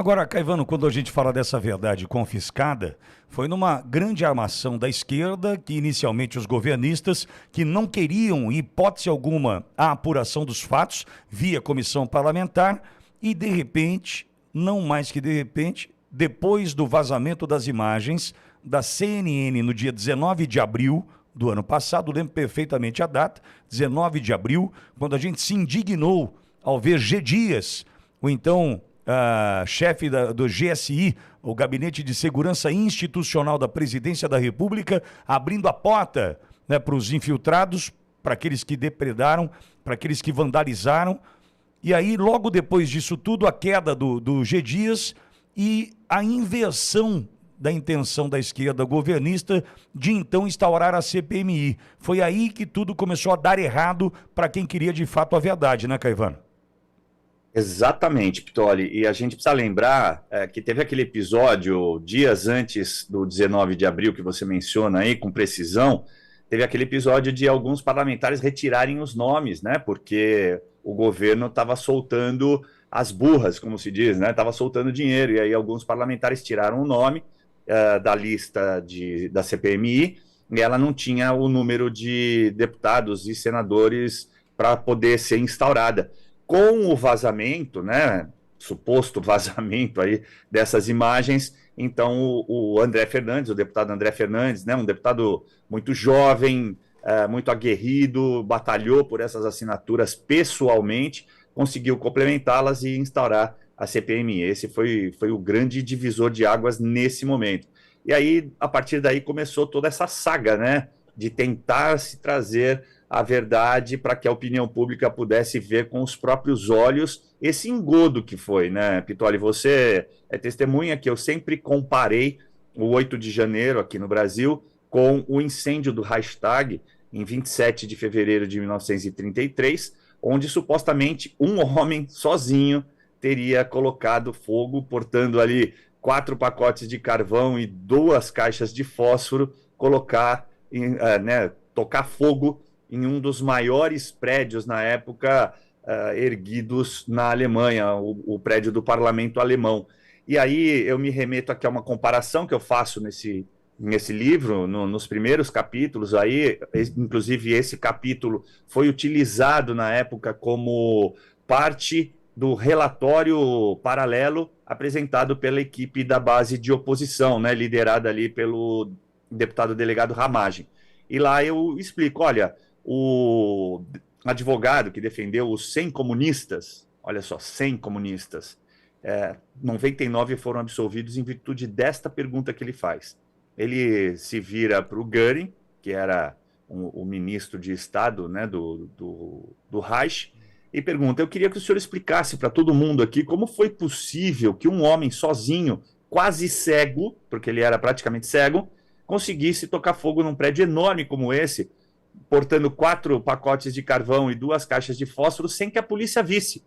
Agora, Caivano, quando a gente fala dessa verdade confiscada, foi numa grande armação da esquerda que inicialmente os governistas que não queriam, em hipótese alguma, a apuração dos fatos via comissão parlamentar e, de repente, não mais que de repente, depois do vazamento das imagens da CNN no dia 19 de abril do ano passado, lembro perfeitamente a data, 19 de abril, quando a gente se indignou ao ver G. Dias, o então chefe do GSI, o Gabinete de Segurança Institucional da Presidência da República, abrindo a porta, né, para os infiltrados, para aqueles que depredaram, para aqueles que vandalizaram. E aí, logo depois disso tudo, a queda do G. Dias e a inversão da intenção da esquerda governista de então instaurar a CPMI. Foi aí que tudo começou a dar errado para quem queria de fato a verdade, né, Caivano? Exatamente, Pitoli. E a gente precisa lembrar que teve aquele episódio dias antes do 19 de abril que você menciona aí com precisão, teve aquele episódio de alguns parlamentares retirarem os nomes, né? Porque o governo estava soltando as burras, como se diz, né? Estava soltando dinheiro, e aí alguns parlamentares tiraram o nome da lista da CPMI, e ela não tinha o número de deputados e senadores para poder ser instaurada. Com o vazamento, né, suposto vazamento aí dessas imagens, então o André Fernandes, o deputado André Fernandes, né, um deputado muito jovem, muito aguerrido, batalhou por essas assinaturas pessoalmente, conseguiu complementá-las e instaurar a CPMI. Esse foi o grande divisor de águas nesse momento. E aí, a partir daí, começou toda essa saga, né, de tentar se trazer a verdade para que a opinião pública pudesse ver com os próprios olhos esse engodo que foi, né, Pitoli? Você é testemunha que eu sempre comparei o 8 de janeiro aqui no Brasil com o incêndio do Reichstag em 27 de fevereiro de 1933, onde supostamente um homem sozinho teria colocado fogo, portando ali 4 pacotes de carvão e 2 caixas de fósforo, tocar fogo em um dos maiores prédios na época erguidos na Alemanha, o prédio do parlamento alemão. E aí eu me remeto aqui a uma comparação que eu faço nesse livro, nos primeiros capítulos, aí, inclusive esse capítulo foi utilizado na época como parte do relatório paralelo apresentado pela equipe da base de oposição, né, liderada ali pelo deputado delegado Ramagem. E lá eu explico, olha, o advogado que defendeu os 100 comunistas, olha só, 100 comunistas, 99 foram absolvidos em virtude desta pergunta que ele faz. Ele se vira para o Göring, que era o ministro de Estado, né, do Reich, e pergunta, eu queria que o senhor explicasse para todo mundo aqui como foi possível que um homem sozinho, quase cego, porque ele era praticamente cego, conseguisse tocar fogo num prédio enorme como esse, portando 4 pacotes de carvão e 2 caixas de fósforo sem que a polícia visse.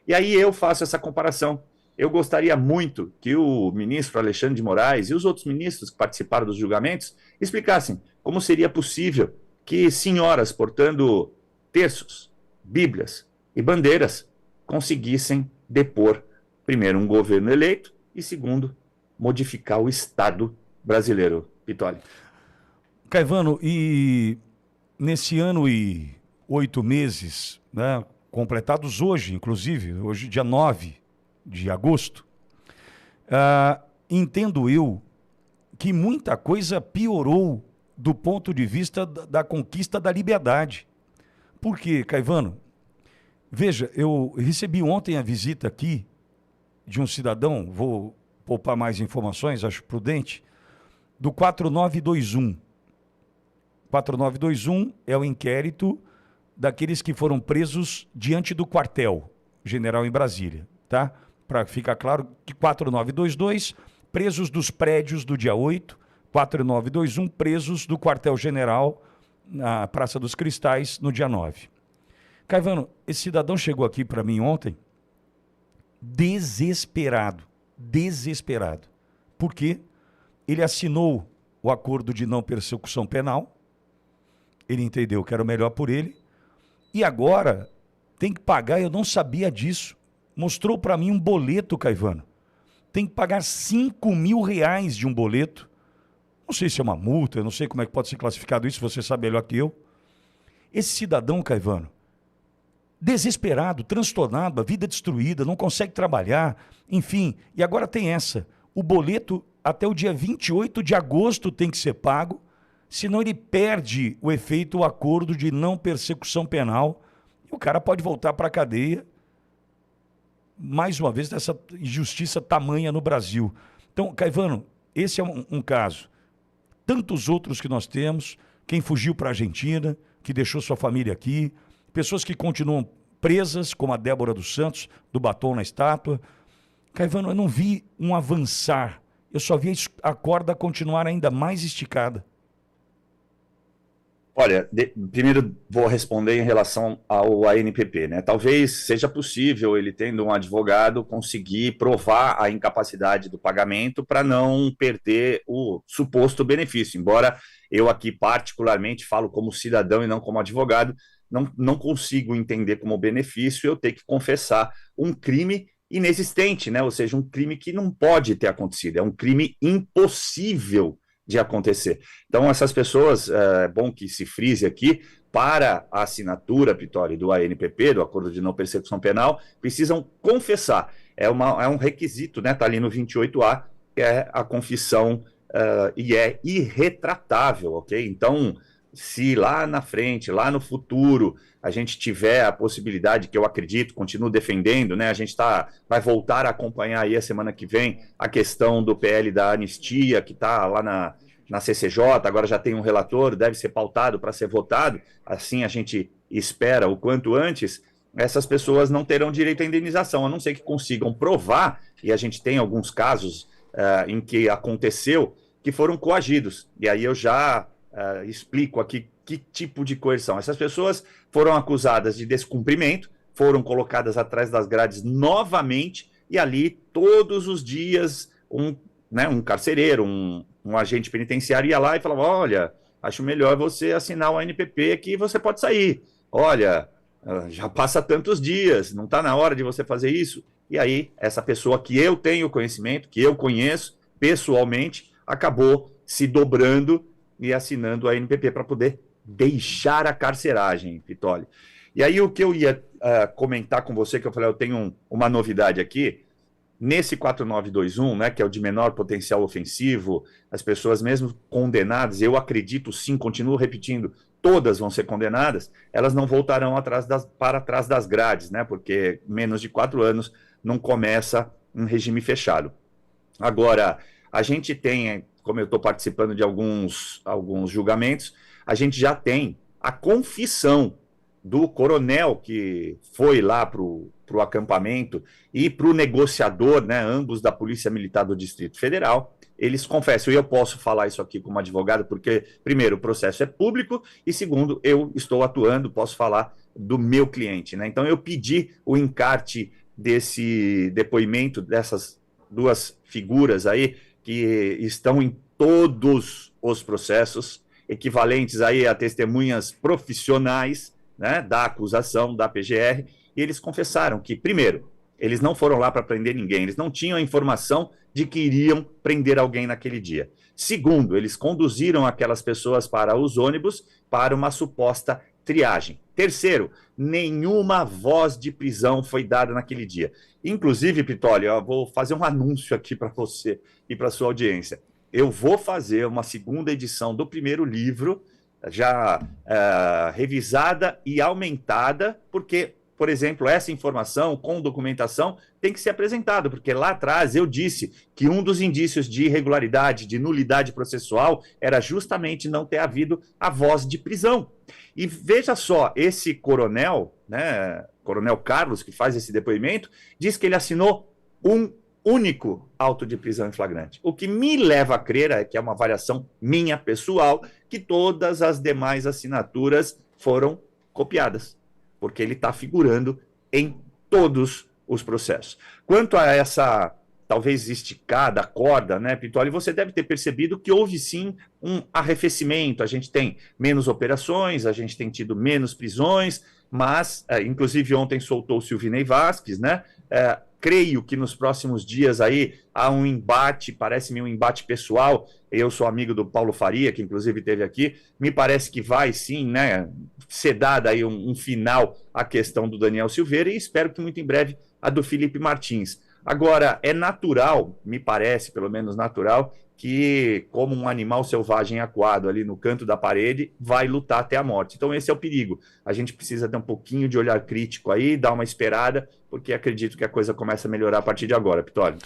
E aí eu faço essa comparação. Eu gostaria muito que o ministro Alexandre de Moraes e os outros ministros que participaram dos julgamentos explicassem como seria possível que senhoras portando terços, bíblias e bandeiras conseguissem depor, primeiro, um governo eleito e, segundo, modificar o Estado brasileiro. Pitoli. Caivano, e nesse ano e 8 meses, né, completados hoje, inclusive, hoje dia 9 de agosto, entendo eu que muita coisa piorou do ponto de vista da conquista da liberdade. Por quê, Caivano? Veja, eu recebi ontem a visita aqui de um cidadão, vou poupar mais informações, acho prudente, do 4921. 4921 é o inquérito daqueles que foram presos diante do quartel general em Brasília, tá? Para ficar claro que 4922, presos dos prédios do dia 8, 4921, presos do quartel general na Praça dos Cristais no dia 9. Caivano, esse cidadão chegou aqui para mim ontem desesperado. Por quê? Ele assinou o acordo de não persecução penal, ele entendeu que era o melhor por ele, e agora tem que pagar, eu não sabia disso. Mostrou para mim um boleto, Caivano, tem que pagar R$ 5.000 de um boleto. Não sei se é uma multa, eu não sei como é que pode ser classificado isso, você sabe melhor que eu. Esse cidadão, Caivano, desesperado, transtornado, a vida destruída, não consegue trabalhar, enfim. E agora tem essa, o boleto até o dia 28 de agosto tem que ser pago, senão ele perde o efeito, o acordo de não persecução penal, e o cara pode voltar para a cadeia, mais uma vez, dessa injustiça tamanha no Brasil. Então, Caivano, esse é um caso. Tantos outros que nós temos, quem fugiu para a Argentina, que deixou sua família aqui, pessoas que continuam presas, como a Débora dos Santos, do batom na estátua. Caivano, eu não vi um avançar, eu só vi a corda continuar ainda mais esticada. Olha, primeiro vou responder em relação ao ANPP, né? Talvez seja possível ele, tendo um advogado, conseguir provar a incapacidade do pagamento para não perder o suposto benefício. Embora eu aqui particularmente falo como cidadão e não como advogado, não consigo entender como benefício eu ter que confessar um crime inexistente, né? Ou seja, um crime que não pode ter acontecido, é um crime impossível de acontecer. Então, essas pessoas, é bom que se frise aqui, para a assinatura, Pitoli, do ANPP, do Acordo de Não Persecução Penal, precisam confessar. É um requisito, né? Está ali no 28A, que é a confissão, e é irretratável, ok? Então, se lá na frente, lá no futuro, a gente tiver a possibilidade, que eu acredito, continuo defendendo, né? A gente vai voltar a acompanhar aí a semana que vem a questão do PL da anistia, que está lá na CCJ, agora já tem um relator, deve ser pautado para ser votado, assim a gente espera o quanto antes. Essas pessoas não terão direito à indenização, a não ser que consigam provar, e a gente tem alguns casos em que aconteceu, que foram coagidos, e aí eu já explico aqui que tipo de coerção. Essas pessoas foram acusadas de descumprimento, foram colocadas atrás das grades novamente, e ali todos os dias um carcereiro, um agente penitenciário ia lá e falava: olha, acho melhor você assinar o ANPP que você pode sair. Olha, já passa tantos dias, não está na hora de você fazer isso? E aí essa pessoa que eu tenho conhecimento, que eu conheço pessoalmente, acabou se dobrando e assinando a ANPP para poder deixar a carceragem, Pitoli. E aí o que eu ia comentar com você, que eu falei, eu tenho uma novidade aqui, nesse 4921, né, que é o de menor potencial ofensivo, as pessoas mesmo condenadas, eu acredito sim, continuo repetindo, todas vão ser condenadas, elas não voltarão para trás das grades, né, porque menos de 4 anos não começa um regime fechado. Agora, a gente tem, como eu estou participando de alguns julgamentos, a gente já tem a confissão do coronel que foi lá para o acampamento e para o negociador, né, ambos da Polícia Militar do Distrito Federal. Eles confessam, e eu posso falar isso aqui como advogado, porque, primeiro, o processo é público, e segundo, eu estou atuando, posso falar do meu cliente, né? Então, eu pedi o encarte desse depoimento dessas duas figuras aí, que estão em todos os processos, equivalentes aí a testemunhas profissionais, né, da acusação, da PGR, e eles confessaram que, primeiro, eles não foram lá para prender ninguém, eles não tinham a informação de que iriam prender alguém naquele dia. Segundo, eles conduziram aquelas pessoas para os ônibus para uma suposta triagem. Terceiro, nenhuma voz de prisão foi dada naquele dia. Inclusive, Pitoli, eu vou fazer um anúncio aqui para você e para sua audiência. Eu vou fazer uma segunda edição do primeiro livro, já revisada e aumentada, porque, por exemplo, essa informação com documentação tem que ser apresentada, porque lá atrás eu disse que um dos indícios de irregularidade, de nulidade processual, era justamente não ter havido a voz de prisão. E veja só, esse coronel, né, Coronel Carlos, que faz esse depoimento, diz que ele assinou um único auto de prisão em flagrante. O que me leva a crer, que é uma variação minha pessoal, que todas as demais assinaturas foram copiadas, porque ele está figurando em todos os processos. Quanto a essa, talvez, esticada corda, né, Pitoli, você deve ter percebido que houve sim um arrefecimento, a gente tem menos operações, a gente tem tido menos prisões, mas, inclusive ontem soltou o Silvinei Vasquez, né, creio que nos próximos dias aí há um embate, parece-me um embate pessoal. Eu sou amigo do Paulo Faria, que inclusive esteve aqui. Me parece que vai sim, né, ser dado aí um final à questão do Daniel Silveira e espero que muito em breve a do Felipe Martins. Agora, é natural, me parece, pelo menos natural, que, como um animal selvagem acuado ali no canto da parede, vai lutar até a morte. Então, esse é o perigo. A gente precisa ter um pouquinho de olhar crítico aí, dar uma esperada, porque acredito que a coisa começa a melhorar a partir de agora, Pitório.